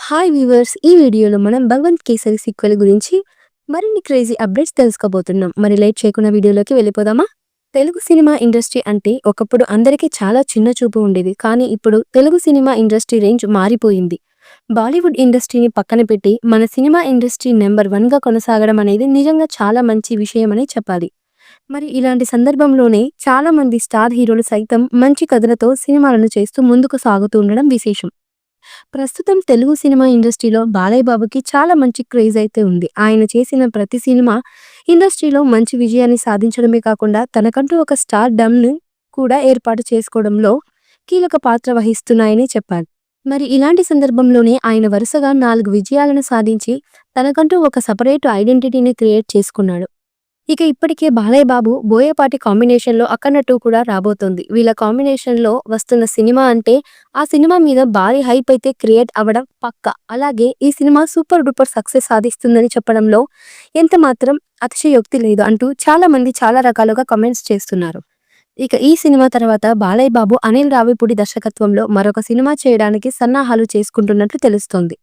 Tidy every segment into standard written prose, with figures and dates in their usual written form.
Hi viewers, ఈ వీడియోలో మనం భగవంత్ కేసరి సీక్వెల్ గురించి మరిన్ని క్రేజీ అప్డేట్స్ తెలుసుకోబోతున్నాం. మరి లేట్ చేయకుండా వీడియోలోకి వెళ్ళిపోదామా? తెలుగు సినిమా ఇండస్ట్రీ అంటే ఒకప్పుడు అందరికీ చాలా చిన్న చూపు ఉండేది. కానీ ఇప్పుడు తెలుగు సినిమా ఇండస్ట్రీ రేంజ్ మారిపోయింది. బాలీవుడ్ ఇండస్ట్రీని పక్కన పెట్టి మన సినిమా ఇండస్ట్రీ నెంబర్ 1గా కొనసాగడం అనేది నిజంగా చాలా మంచి విషయమని చెప్పాలి. మరి ఇలాంటి సందర్భంలోనే చాలా మంది స్టార్ హీరోలు సైతం మంచి కథలతో సినిమాలను చేస్తూ ముందుకు సాగుతూ ఉండడం విశేషం. ప్రస్తుతం తెలుగు సినిమా ఇండస్ట్రీలో బాలయ్య బాబుకి చాలా మంచి క్రేజ్ అయితే ఉంది. ఆయన చేసిన ప్రతి సినిమా ఇండస్ట్రీలో మంచి విజయాన్ని సాధించడమే కాకుండా తనకంటూ ఒక స్టార్ డమ్ను కూడా ఏర్పాటు చేసుకోవడంలో కీలక పాత్ర వహిస్తున్నాయని చెప్పారు. మరి ఇలాంటి సందర్భంలోనే ఆయన వరుసగా 4 విజయాలను సాధించి తనకంటూ ఒక సపరేట్ ఐడెంటిటీని క్రియేట్ చేసుకున్నాడు. ఇక ఇప్పటికే బాలయ్య బాబు, బోయపాటి కాంబినేషన్‌లో 'అఖండ 2' కూడా రాబోతోంది. వీళ్ళ కాంబినేషన్‌లో వస్తున్న సినిమా అంటే ఆ సినిమా మీద భారీ హైప్ అయితే క్రియేట్ అవ్వడం పక్కా. అలాగే ఈ సినిమా సూపర్ డూపర్ సక్సెస్ సాధిస్తుందని చెప్పడంలో ఎంత మాత్రం అతిశయోక్తి లేదు అంటూ చాలా మంది చాలా రకాలుగా కామెంట్స్ చేస్తున్నారు. ఇక ఈ సినిమా తర్వాత బాలయ్య బాబు అనిల్ రావిపూడి దర్శకత్వంలో మరొక సినిమా చేయడానికి సన్నాహాలు చేసుకుంటున్నట్లు తెలుస్తోంది.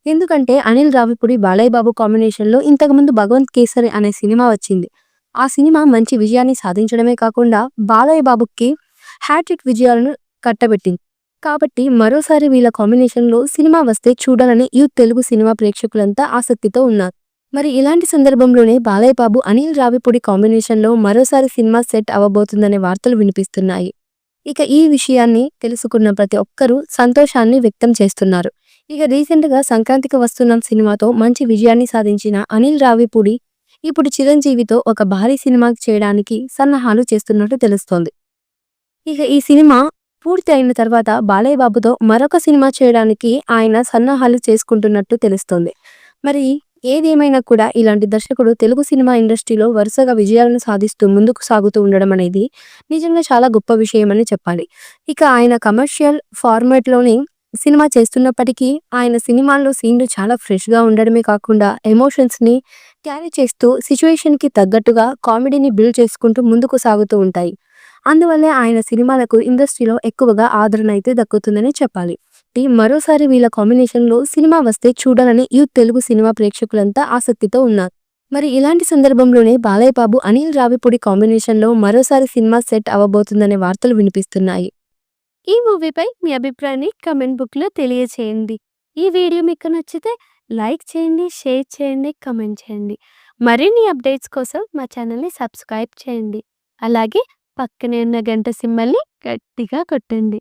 ఎందుకంటే అనిల్ రావిపూడి, బాలయ్య బాబు కాంబినేషన్‌లో ఇంతకుముందు 'భగవంత్ కేసరి' అనే సినిమా వచ్చింది. ఆ సినిమా మంచి విజయాన్ని సాధించడమే కాకుండా బాలయ్య బాబుకి హ్యాట్రిక్ విజయాలను కట్టబెట్టింది. కాబట్టి మరోసారి వీళ్ళ కాంబినేషన్‌లో సినిమా వస్తే చూడాలని యూత్ తెలుగు సినిమా ప్రేక్షకులంతా ఆసక్తితో ఉన్నారు. మరి ఇలాంటి సందర్భంలోనే బాలయ్య బాబు, అనిల్ రావిపూడి కాంబినేషన్‌లో మరోసారి సినిమా సెట్ అవ్వబోతుందనే వార్తలు వినిపిస్తున్నాయి. ఇక ఈ విషయాన్ని తెలుసుకున్న ప్రతి ఒక్కరూ సంతోషాన్ని వ్యక్తం చేస్తున్నారు. ఇక రీసెంట్‌గా సంక్రాంతికి వస్తున్నాం సినిమాతో మంచి విజయాన్ని సాధించిన అనిల్ రావిపూడి ఇప్పుడు చిరంజీవితో ఒక భారీ సినిమా చేయడానికి సన్నాహాలు చేస్తున్నట్టు తెలుస్తోంది. ఇక ఈ సినిమా పూర్తి అయిన తర్వాత బాలయ్య బాబుతో మరొక సినిమా చేయడానికి ఆయన సన్నాహాలు చేసుకుంటున్నట్టు తెలుస్తోంది. మరి ఏదేమైనా కూడా ఇలాంటి దర్శకుడు తెలుగు సినిమా ఇండస్ట్రీలో వరుసగా విజయాలను సాధిస్తూ ముందుకు సాగుతూ ఉండడం అనేది నిజంగా చాలా గొప్ప విషయమని చెప్పాలి. ఇక ఆయన కమర్షియల్ ఫార్మాట్‌లోని సినిమా చేస్తున్నప్పటికీ ఆయన సినిమాల్లో సీన్‌లు చాలా ఫ్రెష్‌గా ఉండడమే కాకుండా ఎమోషన్స్‌ని క్యారీ చేస్తూ సిట్యుయేషన్‌కి తగ్గట్టుగా కామెడీని బిల్డ్ చేసుకుంటూ ముందుకు సాగుతూ ఉంటాయి. అందువల్లే ఆయన సినిమాలకు ఇండస్ట్రీలో ఎక్కువగా ఆదరణ అయితే దక్కుతుందని చెప్పాలి. మరోసారి వీళ్ళ కాంబినేషన్‌లో సినిమా వస్తే చూడాలని యూత్ తెలుగు సినిమా ప్రేక్షకులంతా ఆసక్తితో ఉన్నారు. మరి ఇలాంటి సందర్భంలోనే బాలయ్య బాబు, అనిల్ రావిపూడి కాంబినేషన్‌లో మరోసారి సినిమా సెట్ అవ్వబోతుందనే వార్తలు వినిపిస్తున్నాయి. ఈ మూవీపై మీ అభిప్రాయాన్ని కామెంట్ బుక్‌లో తెలియచేయండి. ఈ వీడియో మీకు నచ్చితే లైక్ చేయండి, షేర్ చేయండి, కామెంట్ చేయండి. మరిన్ని అప్డేట్స్ కోసం మా ఛానల్‌ని సబ్స్క్రైబ్ చేయండి. అలాగే పక్కనే ఉన్న గంట సింబల్‌ని గట్టిగా కొట్టండి.